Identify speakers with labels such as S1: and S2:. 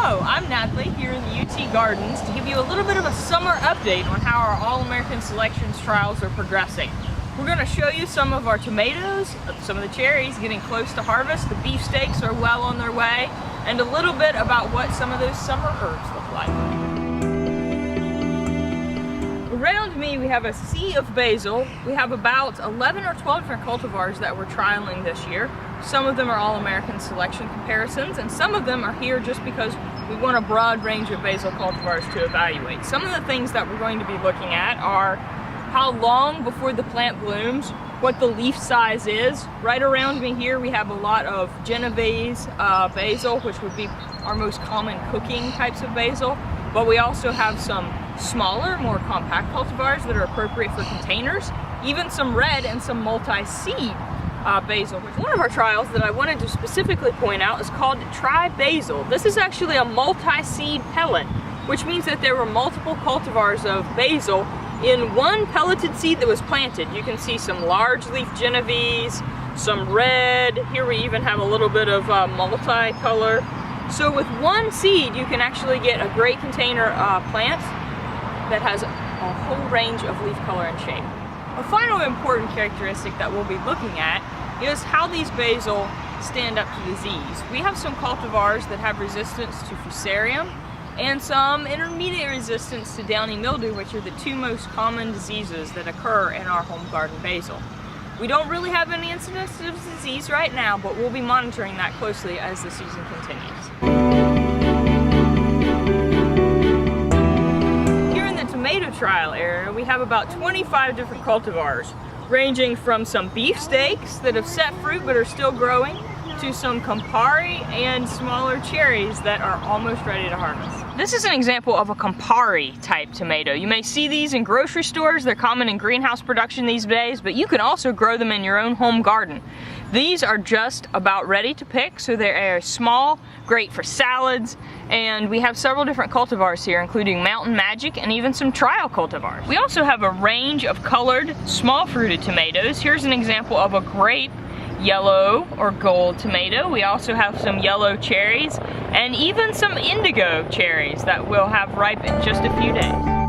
S1: Hello, I'm Natalie here in the UT Gardens to give you a little bit of a summer update on how our All-American Selections trials are progressing. We're going to show you some of our tomatoes, some of the cherries getting close to harvest, the beefsteaks are well on their way, and a little bit about what some of those summer herbs look like. Around me we have a sea of basil. We have about 11 or 12 different cultivars that we're trialing this year. Some of them are All-American Selection comparisons, and some of them are here just because we want a broad range of basil cultivars to evaluate. Some of the things that we're going to be looking at are how long before the plant blooms, what the leaf size is. Right around me here we have a lot of Genovese basil, which would be our most common cooking types of basil, but we also have some smaller, more compact cultivars that are appropriate for containers, even some red and some multi-seed basil. One of our trials that I wanted to specifically point out is called Try Basil. This is actually a multi-seed pellet, which means that there were multiple cultivars of basil in one pelleted seed that was planted. You can see some large leaf Genovese, some red, here we even have a little bit of multicolor. So with one seed you can actually get a great container plant that has a whole range of leaf color and shape. A final important characteristic that we'll be looking at is how these basil stand up to disease. We have some cultivars that have resistance to fusarium and some intermediate resistance to downy mildew, which are the two most common diseases that occur in our home garden basil. We don't really have any incidence of disease right now, but we'll be monitoring that closely as the season continues. Tomato trial area, we have about 25 different cultivars, ranging from some beefsteaks that have set fruit but are still growing, to some Campari and smaller cherries that are almost ready to harvest. This is an example of a Campari type tomato. You may see these in grocery stores. They're common in greenhouse production these days, but you can also grow them in your own home garden. These are just about ready to pick, so they're small, great for salads, and we have several different cultivars here, including Mountain Magic and even some trial cultivars. We also have a range of colored, small fruited tomatoes. Here's an example of a grape yellow or gold tomato. We also have some yellow cherries and even some indigo cherries that we'll have ripe in just a few days.